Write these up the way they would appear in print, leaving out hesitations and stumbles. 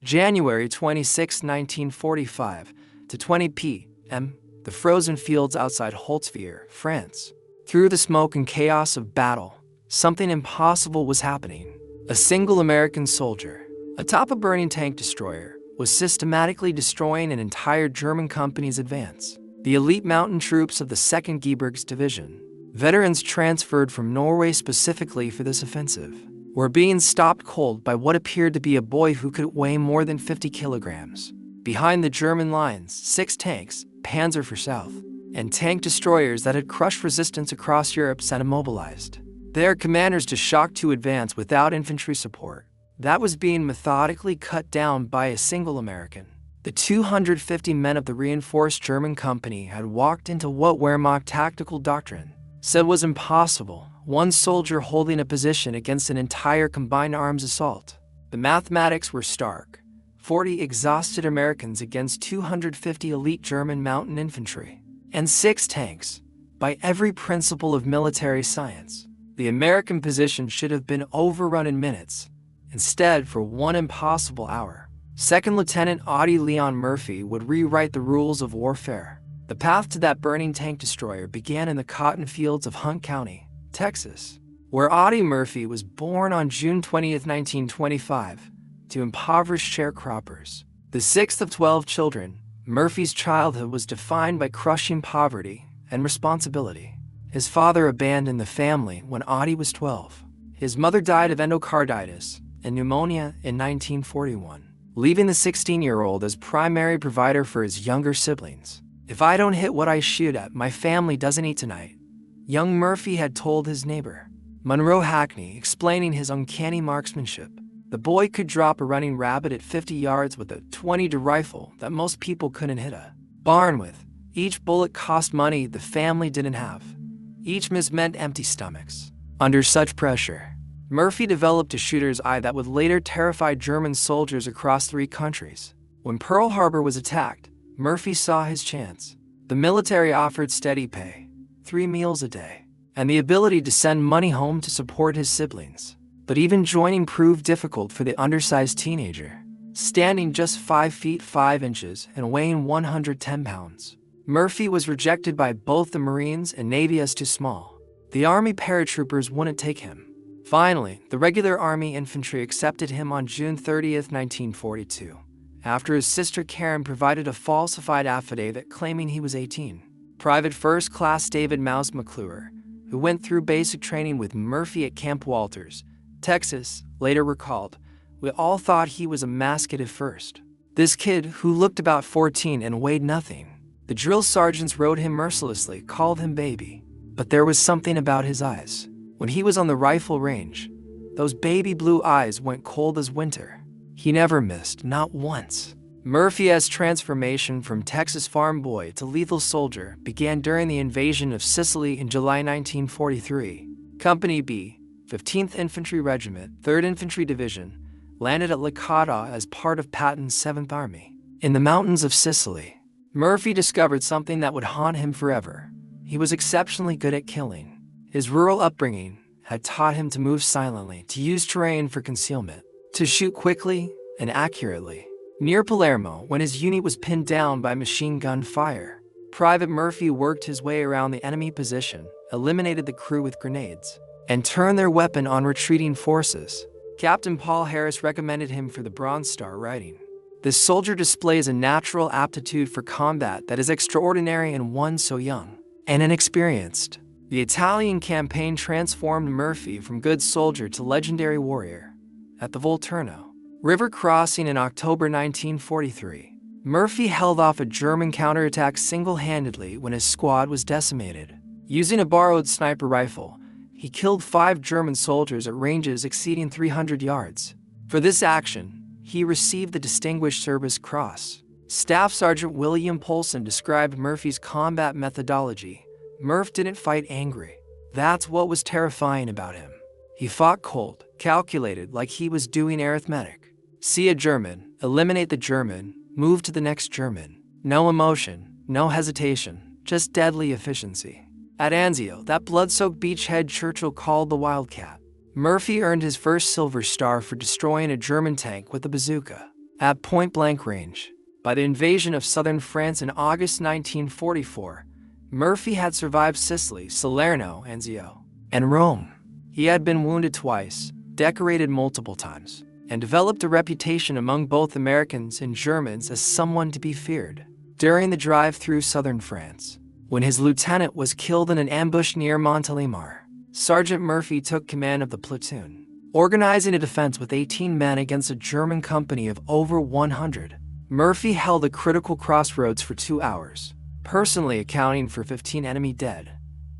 January 26, 1945 to 20 p.m., the frozen fields outside Holtzwihr, France. Through the smoke and chaos of battle, something impossible was happening. A single American soldier, atop a burning tank destroyer, was systematically destroying an entire German company's advance. The elite mountain troops of the 2nd Gebirgs Division, veterans transferred from Norway specifically for this offensive, were being stopped cold by what appeared to be a boy who could weigh more than 50 kilograms. Behind the German lines, 6 tanks, Panzer for South, and tank destroyers that had crushed resistance across Europe sent immobilized their commanders to shock to advance without infantry support. That was being methodically cut down by a single American. The 250 men of the reinforced German company had walked into what Wehrmacht tactical doctrine said was impossible, one soldier holding a position against an entire combined arms assault. The mathematics were stark. 40 exhausted Americans against 250 elite German mountain infantry, and 6 tanks. By every principle of military science, the American position should have been overrun in minutes, instead for one impossible hour. Second Lieutenant Audie Murphy would rewrite the rules of warfare. The path to that burning tank destroyer began in the cotton fields of Hunt County, Texas, where Audie Murphy was born on June 20, 1925, to impoverished sharecroppers. The 6th of 12 children, Murphy's childhood was defined by crushing poverty and responsibility. His father abandoned the family when Audie was 12. His mother died of endocarditis and pneumonia in 1941, leaving the 16-year-old as primary provider for his younger siblings. "If I don't hit what I shoot at, my family doesn't eat tonight," young Murphy had told his neighbor, Monroe Hackney, explaining his uncanny marksmanship. The boy could drop a running rabbit at 50 yards with a .22 rifle that most people couldn't hit a barn with. Each bullet cost money the family didn't have. Each miss meant empty stomachs. Under such pressure, Murphy developed a shooter's eye that would later terrify German soldiers across 3 countries. When Pearl Harbor was attacked, Murphy saw his chance. The military offered steady pay, 3 meals a day, and the ability to send money home to support his siblings. But even joining proved difficult for the undersized teenager, standing just 5 feet 5 inches and weighing 110 pounds. Murphy was rejected by both the Marines and Navy as too small. The Army paratroopers wouldn't take him. Finally, the regular Army infantry accepted him on June 30, 1942, after his sister Karen provided a falsified affidavit claiming he was 18. Private First Class David Mouse McClure, who went through basic training with Murphy at Camp Walters, Texas, later recalled, "We all thought he was a masked at first. This kid, who looked about 14 and weighed nothing. The drill sergeants rode him mercilessly, called him baby. But there was something about his eyes. When he was on the rifle range, those baby blue eyes went cold as winter. He never missed, not once." Murphy's transformation from Texas farm boy to lethal soldier began during the invasion of Sicily in July 1943. Company B, 15th Infantry Regiment, 3rd Infantry Division, landed at Licata as part of Patton's 7th Army. In the mountains of Sicily, Murphy discovered something that would haunt him forever. He was exceptionally good at killing. His rural upbringing had taught him to move silently, to use terrain for concealment, to shoot quickly and accurately. Near Palermo, when his unit was pinned down by machine gun fire, Private Murphy worked his way around the enemy position, eliminated the crew with grenades, and turned their weapon on retreating forces. Captain Paul Harris recommended him for the Bronze Star, writing, "This soldier displays a natural aptitude for combat that is extraordinary in one so young and inexperienced." The Italian campaign transformed Murphy from good soldier to legendary warrior. At the Volturno River crossing in October 1943, Murphy held off a German counterattack single-handedly when his squad was decimated. Using a borrowed sniper rifle, he killed 5 German soldiers at ranges exceeding 300 yards. For this action, he received the Distinguished Service Cross. Staff Sergeant William Polson described Murphy's combat methodology. "Murph didn't fight angry. That's what was terrifying about him. He fought cold, calculated, like he was doing arithmetic. See a German, eliminate the German, move to the next German. No emotion, no hesitation, just deadly efficiency." At Anzio, that blood-soaked beachhead Churchill called the Wildcat, Murphy earned his first Silver Star for destroying a German tank with a bazooka. at point-blank range. By the invasion of southern France in August 1944, Murphy had survived Sicily, Salerno, Anzio, and Rome. He had been wounded twice, decorated multiple times, and developed a reputation among both Americans and Germans as someone to be feared. During the drive through southern France, when his lieutenant was killed in an ambush near Montélimar, Sergeant Murphy took command of the platoon, organizing a defense with 18 men against a German company of over 100. Murphy held a critical crossroads for 2 hours, personally accounting for 15 enemy dead.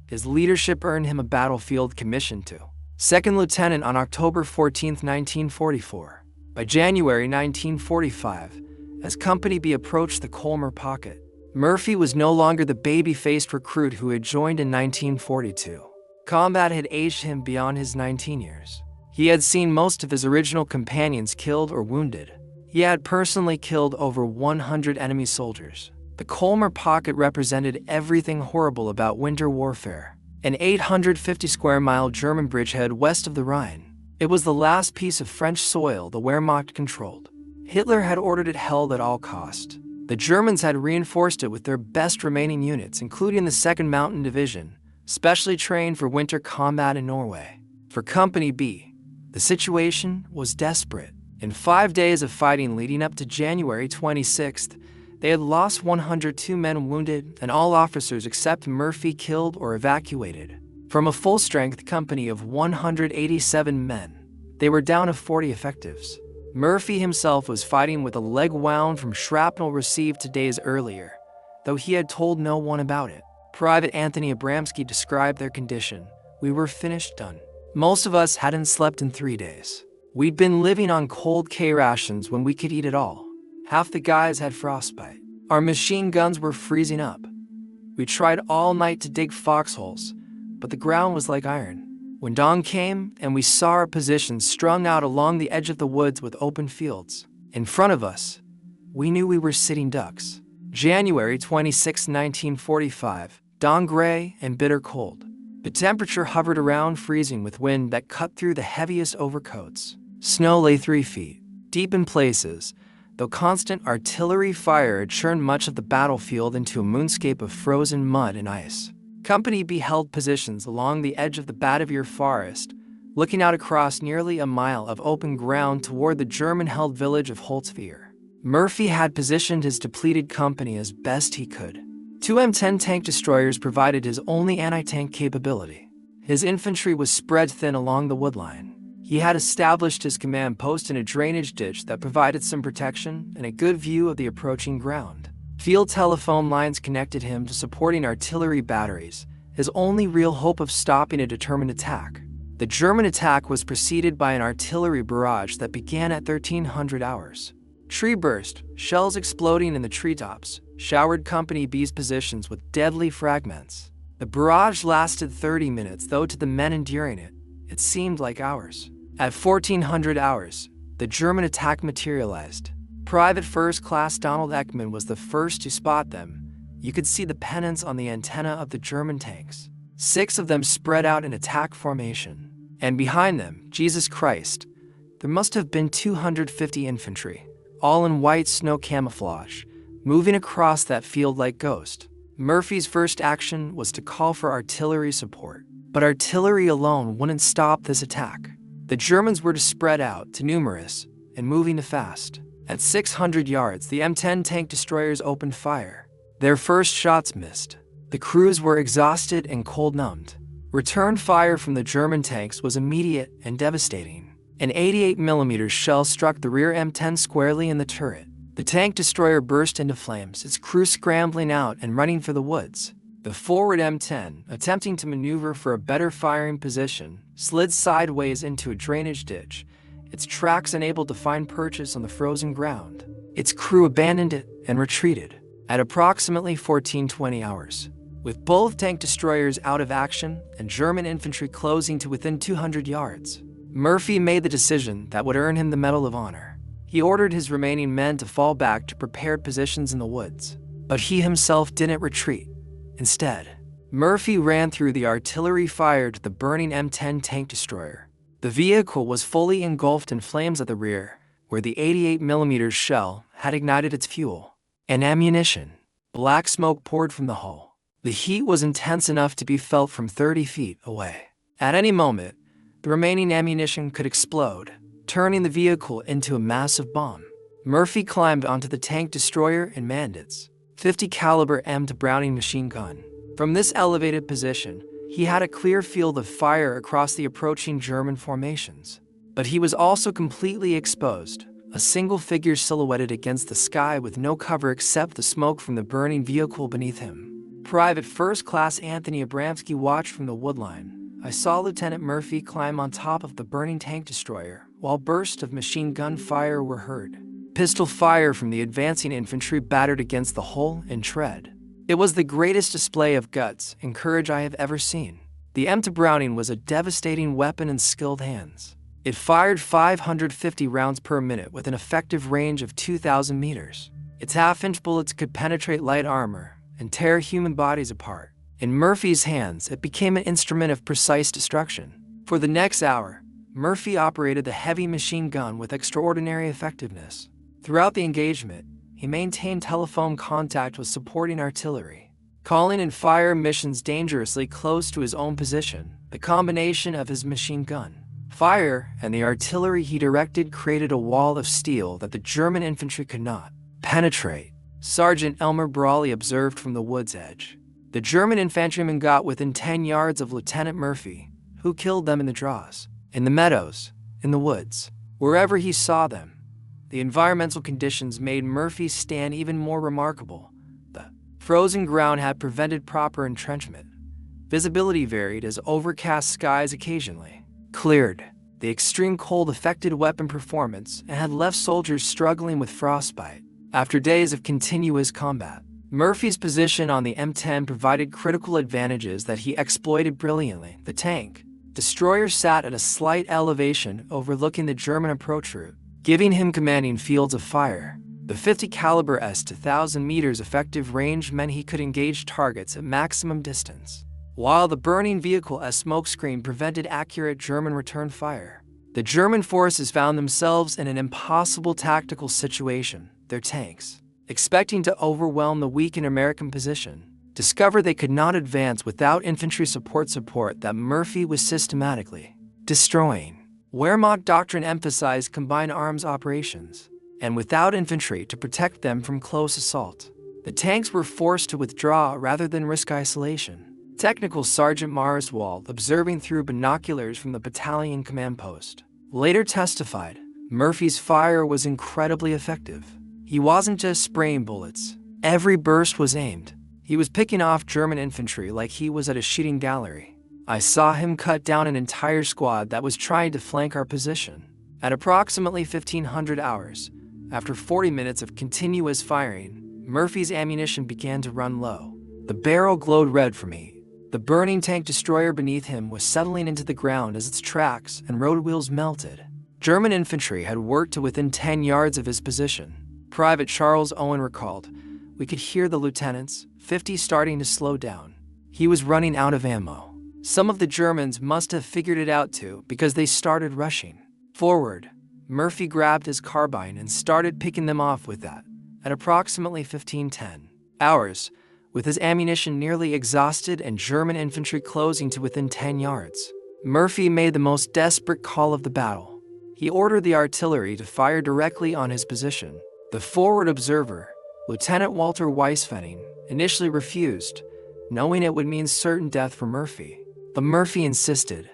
His leadership earned him a battlefield commission to second lieutenant on October 14, 1944. By January 1945, as Company B approached the Colmar Pocket, Murphy was no longer the baby-faced recruit who had joined in 1942. Combat had aged him beyond his 19 years. He had seen most of his original companions killed or wounded. He had personally killed over 100 enemy soldiers. The Colmar Pocket represented everything horrible about winter warfare. An 850-square-mile German bridgehead west of the Rhine. It was the last piece of French soil the Wehrmacht controlled. Hitler had ordered it held at all cost. The Germans had reinforced it with their best remaining units, including the 2nd Mountain Division, specially trained for winter combat in Norway. For Company B, the situation was desperate. In 5 days of fighting leading up to January 26th, they had lost 102 men wounded and all officers except Murphy killed or evacuated. From a full-strength company of 187 men, they were down to 40 effectives. Murphy himself was fighting with a leg wound from shrapnel received 2 days earlier, though he had told no one about it. Private Anthony Abramsky described their condition. "We were finished done. Most of us hadn't slept in 3 days. We'd been living on cold K rations when we could eat it all. Half the guys had frostbite. Our machine guns were freezing up. We tried all night to dig foxholes, but the ground was like iron. When dawn came and we saw our positions strung out along the edge of the woods with open fields in front of us, we knew we were sitting ducks." January 26, 1945, dawn gray and bitter cold. The temperature hovered around freezing with wind that cut through the heaviest overcoats. Snow lay 3 feet deep in places, though constant artillery fire had churned much of the battlefield into a moonscape of frozen mud and ice. Company B held positions along the edge of the Badavir forest, looking out across nearly a mile of open ground toward the German-held village of Holzwihr. Murphy had positioned his depleted company as best he could. 2 M10 tank destroyers provided his only anti-tank capability. His infantry was spread thin along the woodline. He had established his command post in a drainage ditch that provided some protection and a good view of the approaching ground. Field telephone lines connected him to supporting artillery batteries, his only real hope of stopping a determined attack. The German attack was preceded by an artillery barrage that began at 1300 hours. Tree burst, shells exploding in the treetops, showered Company B's positions with deadly fragments. The barrage lasted 30 minutes, though to the men enduring it, it seemed like hours. At 1400 hours, the German attack materialized. Private First Class Donald Ekman was the first to spot them. You could see the pennants on the antenna of the German tanks. 6 of them spread out in attack formation. And behind them, Jesus Christ, there must have been 250 infantry, all in white snow camouflage, moving across that field like ghosts. Murphy's first action was to call for artillery support. But artillery alone wouldn't stop this attack. The Germans were to spread out, too numerous, and moving too fast. At 600 yards, the M10 tank destroyers opened fire. Their first shots missed. The crews were exhausted and cold-numbed. Return fire from the German tanks was immediate and devastating. An 88mm shell struck the rear M10 squarely in the turret. The tank destroyer burst into flames, its crew scrambling out and running for the woods. The forward M10, attempting to maneuver for a better firing position, slid sideways into a drainage ditch, its tracks unable to find purchase on the frozen ground. Its crew abandoned it and retreated. At approximately 1420 hours, with both tank destroyers out of action and German infantry closing to within 200 yards, Murphy made the decision that would earn him the Medal of Honor. He ordered his remaining men to fall back to prepared positions in the woods, but he himself didn't retreat. Instead, Murphy ran through the artillery fire to the burning M10 tank destroyer. The vehicle was fully engulfed in flames at the rear, where the 88mm shell had ignited its fuel and ammunition. Black smoke poured from the hull. The heat was intense enough to be felt from 30 feet away. At any moment, the remaining ammunition could explode, turning the vehicle into a massive bomb. Murphy climbed onto the tank destroyer and manned its 50 caliber M2 Browning machine gun. From this elevated position, he had a clear field of fire across the approaching German formations. But he was also completely exposed, a single figure silhouetted against the sky with no cover except the smoke from the burning vehicle beneath him. Private First Class Anthony Abramsky watched from the woodline. I saw Lieutenant Murphy climb on top of the burning tank destroyer, while bursts of machine gun fire were heard. Pistol fire from the advancing infantry battered against the hull and tread. It was the greatest display of guts and courage I have ever seen. The M2 Browning was a devastating weapon in skilled hands. It fired 550 rounds per minute with an effective range of 2,000 meters. Its half-inch bullets could penetrate light armor and tear human bodies apart. In Murphy's hands, it became an instrument of precise destruction. For the next hour, Murphy operated the heavy machine gun with extraordinary effectiveness. Throughout the engagement, he maintained telephone contact with supporting artillery, calling in fire missions dangerously close to his own position. The combination of his machine gun fire and the artillery he directed created a wall of steel that the German infantry could not penetrate. Sergeant Elmer Brawley observed from the wood's edge. The German infantrymen got within 10 yards of Lieutenant Murphy, who killed them in the draws, in the meadows, in the woods, wherever he saw them. The environmental conditions made Murphy's stand even more remarkable. The frozen ground had prevented proper entrenchment. Visibility varied as overcast skies occasionally cleared. The extreme cold affected weapon performance and had left soldiers struggling with frostbite. After days of continuous combat, Murphy's position on the M10 provided critical advantages that he exploited brilliantly. The tank destroyer sat at a slight elevation overlooking the German approach route, giving him commanding fields of fire. The 50 caliber S to 1,000 meters effective range meant he could engage targets at maximum distance, while the burning vehicle S smokescreen prevented accurate German return fire. The German forces found themselves in an impossible tactical situation. Their tanks, expecting to overwhelm the weakened American position, discovered they could not advance without infantry support that Murphy was systematically destroying. Wehrmacht doctrine emphasized combined arms operations, and without infantry to protect them from close assault, the tanks were forced to withdraw rather than risk isolation. Technical Sergeant Marswald, observing through binoculars from the battalion command post, later testified, Murphy's fire was incredibly effective. He wasn't just spraying bullets. Every burst was aimed. He was picking off German infantry like he was at a shooting gallery. I saw him cut down an entire squad that was trying to flank our position. At approximately 1500 hours, after 40 minutes of continuous firing, Murphy's ammunition began to run low. The barrel glowed red for me. The burning tank destroyer beneath him was settling into the ground as its tracks and road wheels melted. German infantry had worked to within 10 yards of his position. Private Charles Owen recalled, "We could hear the lieutenant's 50 starting to slow down. He was running out of ammo. Some of the Germans must have figured it out too, because they started rushing forward." Murphy grabbed his carbine and started picking them off with that. At approximately 1510 hours, with his ammunition nearly exhausted and German infantry closing to within 10 yards, Murphy made the most desperate call of the battle. He ordered the artillery to fire directly on his position. The forward observer, Lieutenant Walter Weisfenning, initially refused, knowing it would mean certain death for Murphy. But Murphy insisted,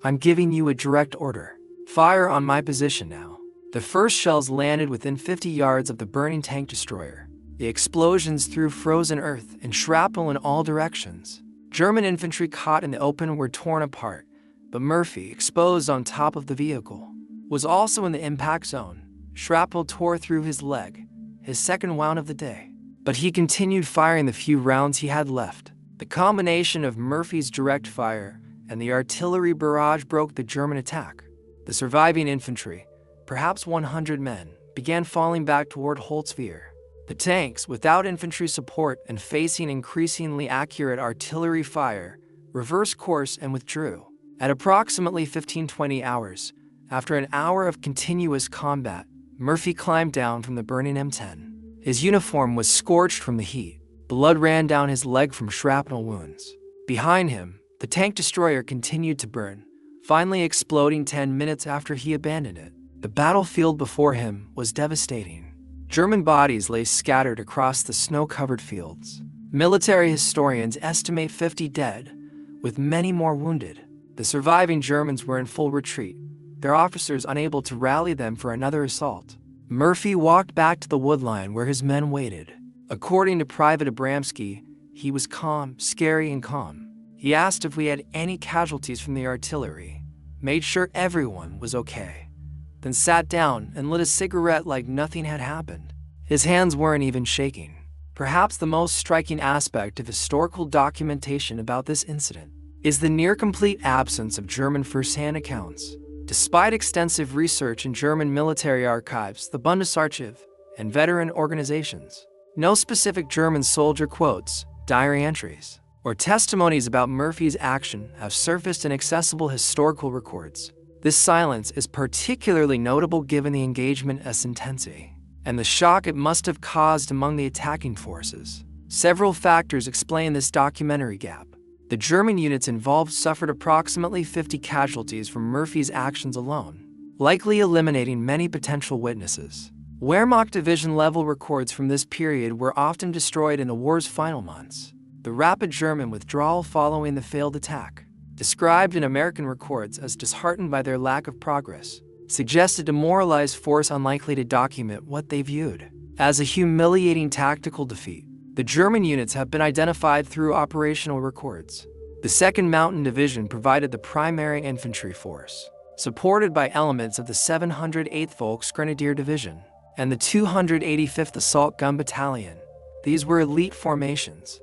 "I'm giving you a direct order. Fire on my position now." The first shells landed within 50 yards of the burning tank destroyer. The explosions threw frozen earth and shrapnel in all directions. German infantry caught in the open were torn apart, but Murphy, exposed on top of the vehicle, was also in the impact zone. Shrapnel tore through his leg, his second wound of the day. But he continued firing the few rounds he had left. The combination of Murphy's direct fire and the artillery barrage broke the German attack. The surviving infantry, perhaps 100 men, began falling back toward Holtzwihr. The tanks, without infantry support and facing increasingly accurate artillery fire, reversed course and withdrew. At approximately 1520 hours, after an hour of continuous combat, Murphy climbed down from the burning M10. His uniform was scorched from the heat. Blood ran down his leg from shrapnel wounds. Behind him, the tank destroyer continued to burn, finally exploding 10 minutes after he abandoned it. The battlefield before him was devastating. German bodies lay scattered across the snow-covered fields. Military historians estimate 50 dead, with many more wounded. The surviving Germans were in full retreat, their officers unable to rally them for another assault. Murphy walked back to the woodline where his men waited. According to Private Abramsky, he was calm, scary and calm. He asked if we had any casualties from the artillery, made sure everyone was okay, then sat down and lit a cigarette like nothing had happened. His hands weren't even shaking. Perhaps the most striking aspect of historical documentation about this incident is the near-complete absence of German first-hand accounts. Despite extensive research in German military archives, the Bundesarchiv, and veteran organizations, no specific German soldier quotes, diary entries, or testimonies about Murphy's action have surfaced in accessible historical records. This silence is particularly notable given the engagement's intensity and the shock it must have caused among the attacking forces. Several factors explain this documentary gap. The German units involved suffered approximately 50 casualties from Murphy's actions alone, likely eliminating many potential witnesses. Wehrmacht division-level records from this period were often destroyed in the war's final months. The rapid German withdrawal following the failed attack, described in American records as disheartened by their lack of progress, suggested a demoralized force unlikely to document what they viewed as a humiliating tactical defeat. The German units have been identified through operational records. The 2nd Mountain Division provided the primary infantry force, supported by elements of the 708th Volksgrenadier Division and the 285th Assault Gun Battalion. These were elite formations.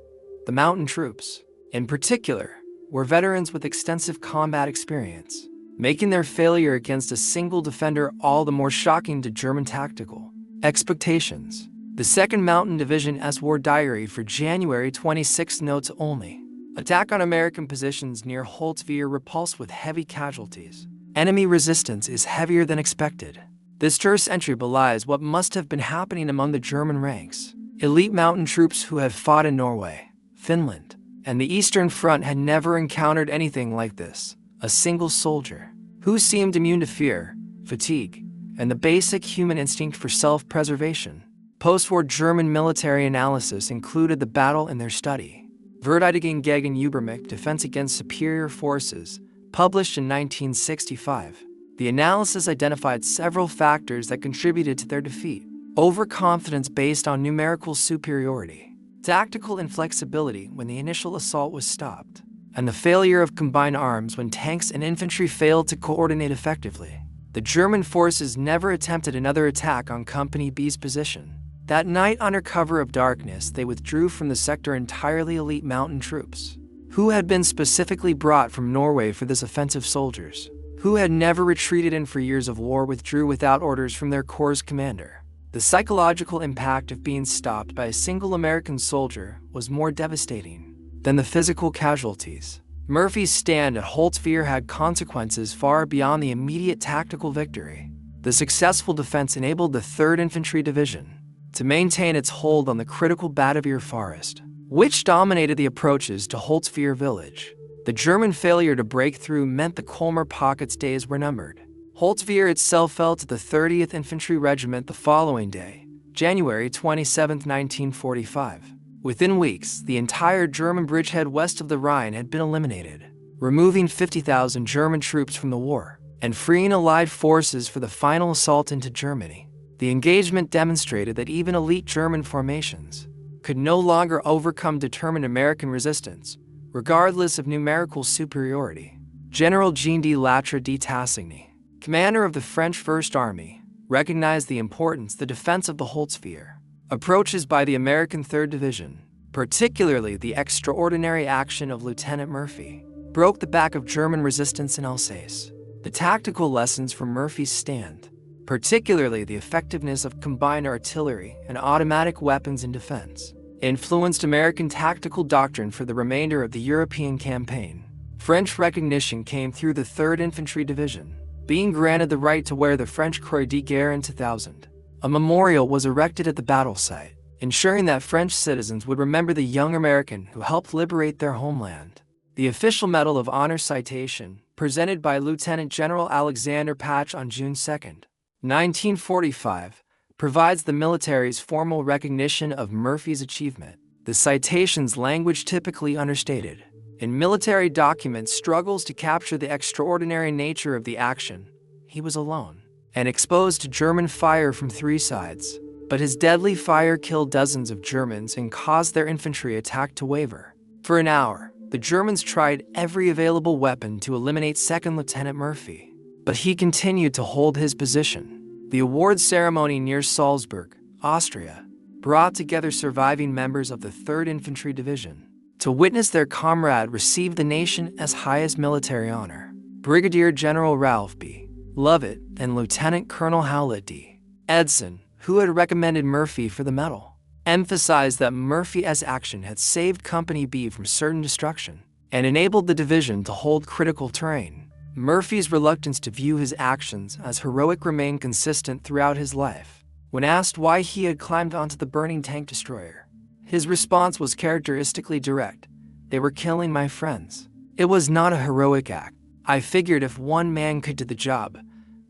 The mountain troops, in particular, were veterans with extensive combat experience, making their failure against a single defender all the more shocking to German tactical expectations. The 2nd Mountain Division's War Diary for January 26 notes only: attack on American positions near Holtzwihr repulsed with heavy casualties. Enemy resistance is heavier than expected. This terse entry belies what must have been happening among the German ranks. Elite mountain troops who have fought in Norway, Finland, and the Eastern Front had never encountered anything like this. A single soldier who seemed immune to fear, fatigue, and the basic human instinct for self-preservation. Post-war German military analysis included the battle in their study, Verteidigung gegen Übermacht, Defense Against Superior Forces, published in 1965. The analysis identified several factors that contributed to their defeat: overconfidence based on numerical superiority, tactical inflexibility when the initial assault was stopped, and the failure of combined arms when tanks and infantry failed to coordinate effectively. The German forces never attempted another attack on Company B's position. That night, under cover of darkness, they withdrew from the sector entirely elite mountain troops, who had been specifically brought from Norway for this offensive. Soldiers who had never retreated in for years of war withdrew without orders from their corps commander. The psychological impact of being stopped by a single American soldier was more devastating than the physical casualties. Murphy's stand at Holtzwihr had consequences far beyond the immediate tactical victory. The successful defense enabled the 3rd Infantry Division to maintain its hold on the critical Badavir Forest, which dominated the approaches to Holtzwihr village. The German failure to break through meant the Colmar Pocket's days were numbered. Holtzwihr itself fell to the 30th Infantry Regiment the following day, January 27, 1945. Within weeks, the entire German bridgehead west of the Rhine had been eliminated, removing 50,000 German troops from the war and freeing Allied forces for the final assault into Germany. The engagement demonstrated that even elite German formations could no longer overcome determined American resistance, regardless of numerical superiority. General Jean de Lattre de Tassigny, commander of the French First Army, recognized the importance the defense of the Holtzwihr approaches by the American 3rd Division, particularly the extraordinary action of Lieutenant Murphy, broke the back of German resistance in Alsace. The tactical lessons from Murphy's stand, particularly the effectiveness of combined artillery and automatic weapons in defense, influenced American tactical doctrine for the remainder of the European campaign. French recognition came through the 3rd Infantry Division, being granted the right to wear the French Croix de Guerre in 2000. A memorial was erected at the battle site, ensuring that French citizens would remember the young American who helped liberate their homeland. The official Medal of Honor citation, presented by Lieutenant General Alexander Patch on June 2, 1945, provides the military's formal recognition of Murphy's achievement. The citation's language typically understated. In military documents struggles to capture the extraordinary nature of the action. He was alone and exposed to German fire from 3 sides, but his deadly fire killed dozens of Germans and caused their infantry attack to waver. For an hour, the Germans tried every available weapon to eliminate 2nd Lieutenant Murphy, but he continued to hold his position. The award ceremony near Salzburg, Austria, brought together surviving members of the 3rd Infantry Division to witness their comrade receive the nation's highest military honor. Brigadier General Ralph B. Lovett and Lieutenant Colonel Howlett D. Edson, who had recommended Murphy for the medal, emphasized that Murphy's action had saved Company B from certain destruction and enabled the division to hold critical terrain. Murphy's reluctance to view his actions as heroic remained consistent throughout his life. When asked why he had climbed onto the burning tank destroyer, his response was characteristically direct. "They were killing my friends. It was not a heroic act. I figured if one man could do the job,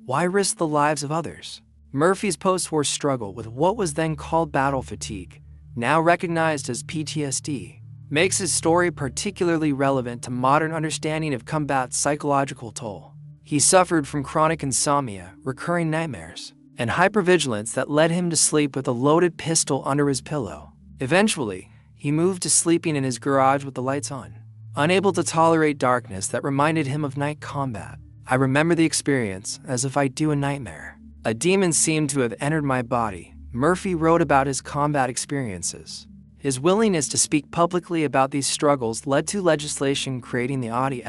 why risk the lives of others?" Murphy's post-war struggle with what was then called battle fatigue, now recognized as PTSD, makes his story particularly relevant to modern understanding of combat's psychological toll. He suffered from chronic insomnia, recurring nightmares, and hypervigilance that led him to sleep with a loaded pistol under his pillow. Eventually, he moved to sleeping in his garage with the lights on, unable to tolerate darkness that reminded him of night combat. "I remember the experience as if I do a nightmare. A demon seemed to have entered my body." Murphy wrote about his combat experiences. His willingness to speak publicly about these struggles led to legislation creating the Audie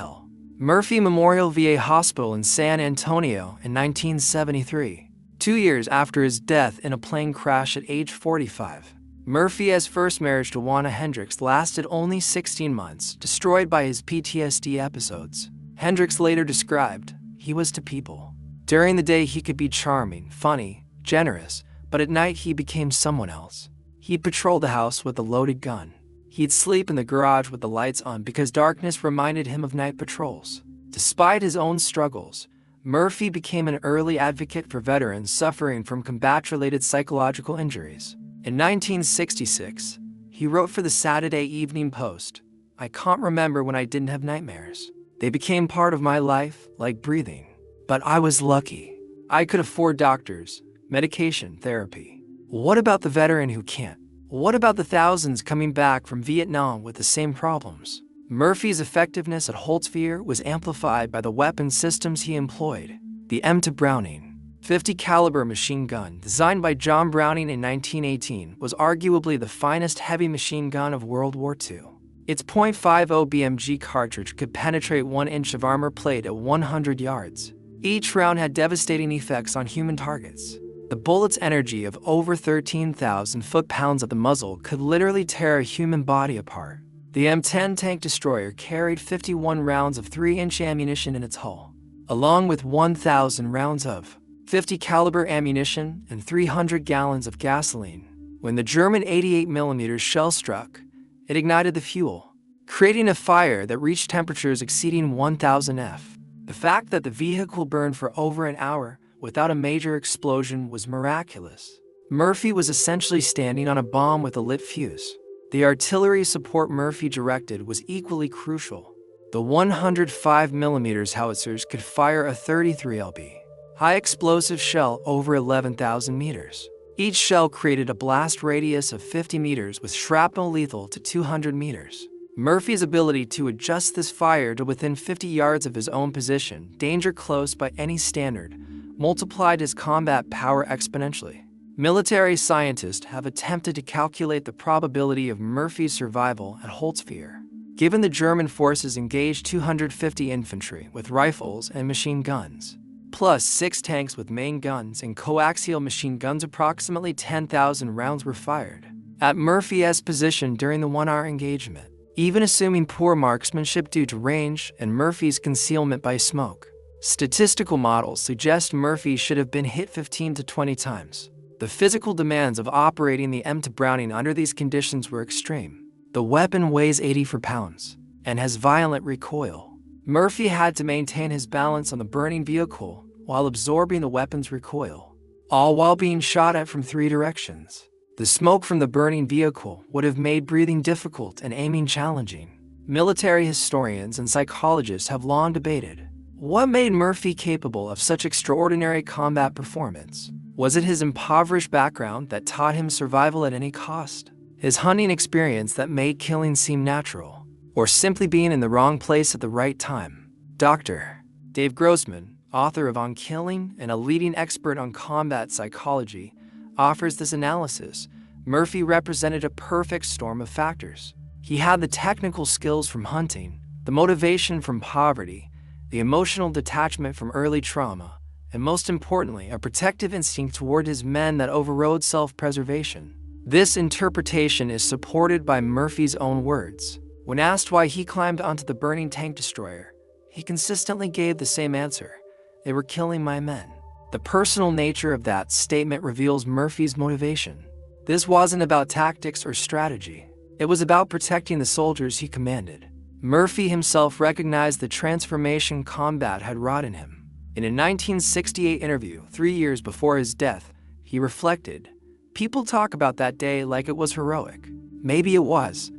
Murphy Memorial VA Hospital in San Antonio in 1973, 2 years after his death in a plane crash at age 45. Murphy's first marriage to Juana Hendricks lasted only 16 months, destroyed by his PTSD episodes. Hendricks later described, "He was to people. During the day he could be charming, funny, generous, but at night he became someone else. He'd patrol the house with a loaded gun. He'd sleep in the garage with the lights on because darkness reminded him of night patrols." Despite his own struggles, Murphy became an early advocate for veterans suffering from combat-related psychological injuries. In 1966, he wrote for the Saturday Evening Post, "I can't remember when I didn't have nightmares. They became part of my life, like breathing. But I was lucky. I could afford doctors, medication, therapy. What about the veteran who can't? What about the thousands coming back from Vietnam with the same problems?" Murphy's effectiveness at Holtzwihr was amplified by the weapon systems he employed. The M2 Browning .50 caliber machine gun, designed by John Browning in 1918, was arguably the finest heavy machine gun of World War II. Its .50 BMG cartridge could penetrate 1 inch of armor plate at 100 yards. Each round had devastating effects on human targets. The bullet's energy of over 13,000 foot-pounds at the muzzle could literally tear a human body apart. The M10 tank destroyer carried 51 rounds of 3-inch ammunition in its hull, along with 1,000 rounds of .50 caliber ammunition and 300 gallons of gasoline. When the German 88mm shell struck, it ignited the fuel, creating a fire that reached temperatures exceeding 1,000 F. The fact that the vehicle burned for over an hour without a major explosion was miraculous. Murphy was essentially standing on a bomb with a lit fuse. The artillery support Murphy directed was equally crucial. The 105mm howitzers could fire a 33 lb. high-explosive shell over 11,000 meters. Each shell created a blast radius of 50 meters with shrapnel lethal to 200 meters. Murphy's ability to adjust this fire to within 50 yards of his own position, danger close by any standard, multiplied his combat power exponentially. Military scientists have attempted to calculate the probability of Murphy's survival at Holtzwihr. Given the German forces engaged 250 infantry with rifles and machine guns, plus 6 tanks with main guns and coaxial machine guns, approximately 10,000 rounds were fired at Murphy's position during the 1-hour engagement. Even assuming poor marksmanship due to range and Murphy's concealment by smoke, Statistical models suggest Murphy should have been hit 15 to 20 times. The physical demands of operating the M2 Browning under these conditions were extreme. The weapon weighs 84 pounds and has violent recoil. Murphy had to maintain his balance on the burning vehicle while absorbing the weapon's recoil, all while being shot at from 3 directions. The smoke from the burning vehicle would have made breathing difficult and aiming challenging. Military historians and psychologists have long debated what made Murphy capable of such extraordinary combat performance. Was it his impoverished background that taught him survival at any cost? His hunting experience that made killing seem natural? Or simply being in the wrong place at the right time? Dr. Dave Grossman, author of On Killing and a leading expert on combat psychology, offers this analysis. Murphy represented a perfect storm of factors. He had the technical skills from hunting, the motivation from poverty, the emotional detachment from early trauma, and most importantly, a protective instinct toward his men that overrode self-preservation. This interpretation is supported by Murphy's own words. When asked why he climbed onto the burning tank destroyer, he consistently gave the same answer: "They were killing my men." The personal nature of that statement reveals Murphy's motivation. This wasn't about tactics or strategy. It was about protecting the soldiers he commanded. Murphy himself recognized the transformation combat had wrought in him. In a 1968 interview, 3 years before his death, he reflected, "People talk about that day like it was heroic. Maybe it was,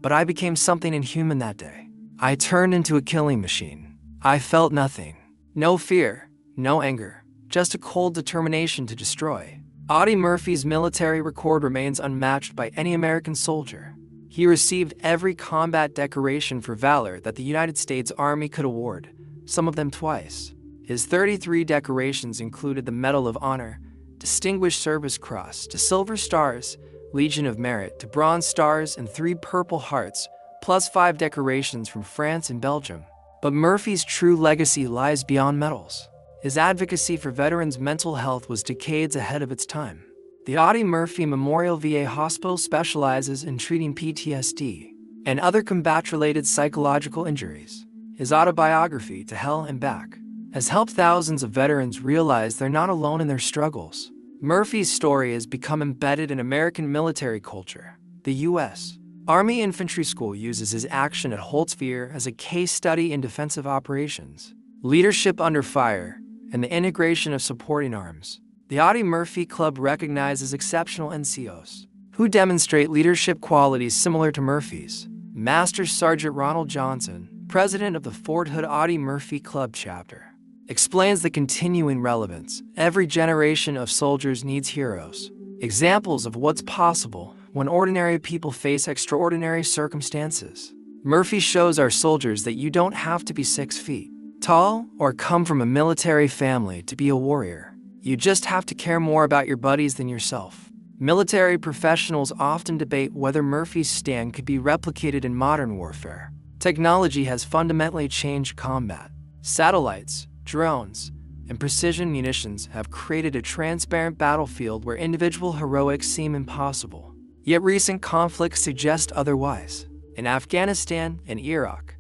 but I became something inhuman that day. I turned into a killing machine. I felt nothing. No fear, no anger, just a cold determination to destroy." Audie Murphy's military record remains unmatched by any American soldier. He received every combat decoration for valor that the United States Army could award, some of them twice. His 33 decorations included the Medal of Honor, Distinguished Service Cross, to Silver Stars, Legion of Merit, to Bronze Stars, and 3 Purple Hearts, plus 5 decorations from France and Belgium. But Murphy's true legacy lies beyond medals. His advocacy for veterans' mental health was decades ahead of its time. The Audie Murphy Memorial VA Hospital specializes in treating PTSD and other combat-related psychological injuries. His autobiography, To Hell and Back, has helped thousands of veterans realize they're not alone in their struggles. Murphy's story has become embedded in American military culture. The U.S. Army Infantry School uses his action at Holtzwihr as a case study in defensive operations, leadership under fire, and the integration of supporting arms. The Audie Murphy Club recognizes exceptional NCOs who demonstrate leadership qualities similar to Murphy's. Master Sergeant Ronald Johnson, president of the Fort Hood Audie Murphy Club chapter, explains the continuing relevance. Every generation of soldiers needs heroes, examples of what's possible when ordinary people face extraordinary circumstances. Murphy shows our soldiers that you don't have to be 6 feet tall or come from a military family to be a warrior. You just have to care more about your buddies than yourself. Military professionals often debate whether Murphy's stand could be replicated in modern warfare. Technology has fundamentally changed combat. Satellites, drones, and precision munitions have created a transparent battlefield where individual heroics seem impossible. Yet recent conflicts suggest otherwise. In Afghanistan and Iraq,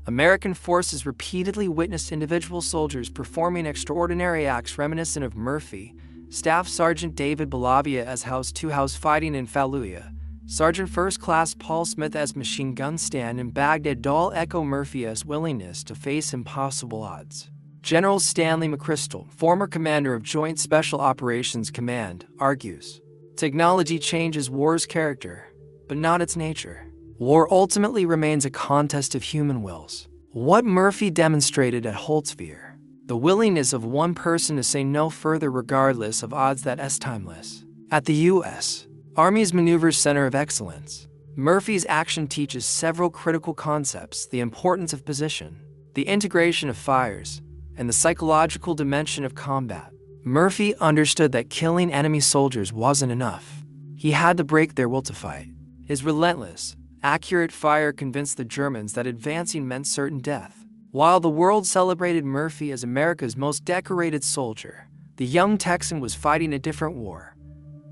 American forces repeatedly witnessed individual soldiers performing extraordinary acts reminiscent of Murphy. Staff Sergeant David Balavia as House 2 House fighting in Fallujah, Sergeant First Class Paul Smith as machine gun stand in Baghdad Dal echo Murphy's willingness to face impossible odds. General Stanley McChrystal, former commander of Joint Special Operations Command, argues, "Technology changes war's character, but not its nature. War ultimately remains a contest of human wills." What Murphy demonstrated at Holtzwihr, the willingness of one person to say no further regardless of odds, that is timeless. At the U.S. Army's Maneuvers Center of Excellence, Murphy's action teaches several critical concepts: the importance of position, the integration of fires, and the psychological dimension of combat. Murphy understood that killing enemy soldiers wasn't enough. He had to break their will to fight. His relentless, accurate fire convinced the Germans that advancing meant certain death. While the world celebrated Murphy as America's most decorated soldier, the young Texan was fighting a different war,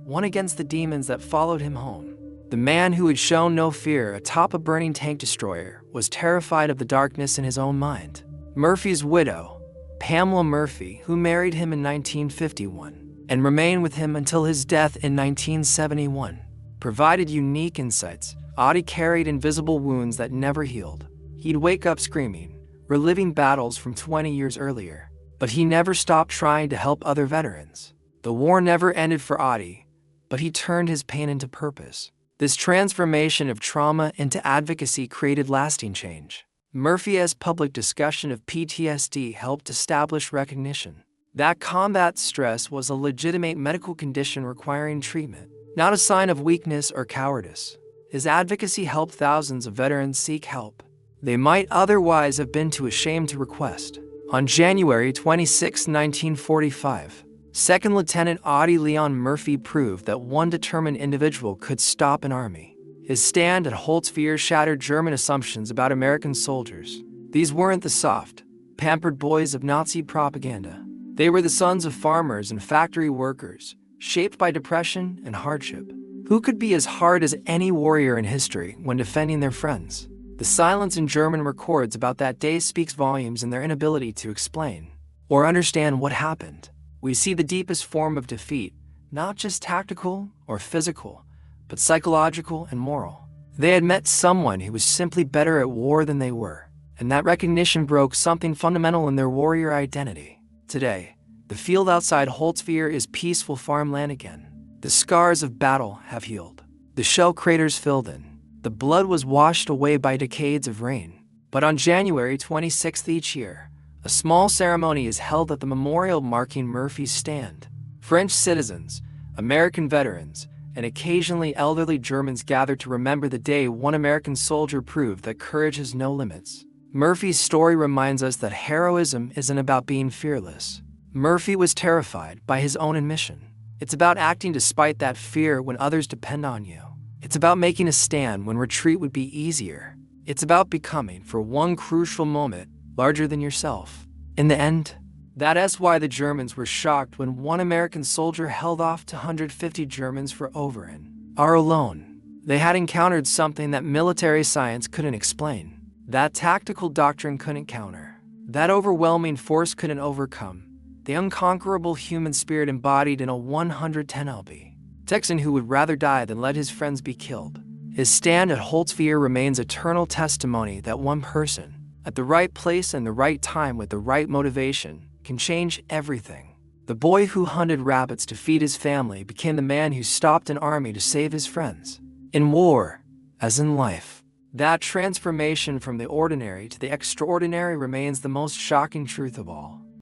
one against the demons that followed him home. The man who had shown no fear atop a burning tank destroyer was terrified of the darkness in his own mind. Murphy's widow, Pamela Murphy, who married him in 1951 and remained with him until his death in 1971, provided unique insights. Audie carried invisible wounds that never healed. He'd wake up screaming, reliving battles from 20 years earlier. But he never stopped trying to help other veterans. The war never ended for Audie, but he turned his pain into purpose. This transformation of trauma into advocacy created lasting change. Murphy's public discussion of PTSD helped establish recognition that combat stress was a legitimate medical condition requiring treatment, not a sign of weakness or cowardice. His advocacy helped thousands of veterans seek help they might otherwise have been too ashamed to request. On January 26, 1945, Second Lieutenant Audie Leon Murphy proved that one determined individual could stop an army. His stand at Holtzwihr shattered German assumptions about American soldiers. These weren't the soft, pampered boys of Nazi propaganda. They were the sons of farmers and factory workers, shaped by depression and hardship, who could be as hard as any warrior in history when defending their friends. The silence in German records about that day speaks volumes in their inability to explain or understand what happened. We see the deepest form of defeat, not just tactical or physical, but psychological and moral. They had met someone who was simply better at war than they were, and that recognition broke something fundamental in their warrior identity. Today, the field outside Holtzwihr is peaceful farmland again. The scars of battle have healed. The shell craters filled in. The blood was washed away by decades of rain. But on January 26th each year, a small ceremony is held at the memorial marking Murphy's stand. French citizens, American veterans, and occasionally elderly Germans gather to remember the day one American soldier proved that courage has no limits. Murphy's story reminds us that heroism isn't about being fearless. Murphy was terrified by his own admission. It's about acting despite that fear when others depend on you. It's about making a stand when retreat would be easier. It's about becoming, for one crucial moment, larger than yourself. In the end, that's why the Germans were shocked when one American soldier held off 150 Germans for over an hour alone. They had encountered something that military science couldn't explain, that tactical doctrine couldn't counter, that overwhelming force couldn't overcome, the unconquerable human spirit embodied in a 110 lb. Texan who would rather die than let his friends be killed. His stand at Holtzwihr remains eternal testimony that one person, at the right place and the right time with the right motivation, can change everything. The boy who hunted rabbits to feed his family became the man who stopped an army to save his friends. In war, as in life, that transformation from the ordinary to the extraordinary remains the most shocking truth of all.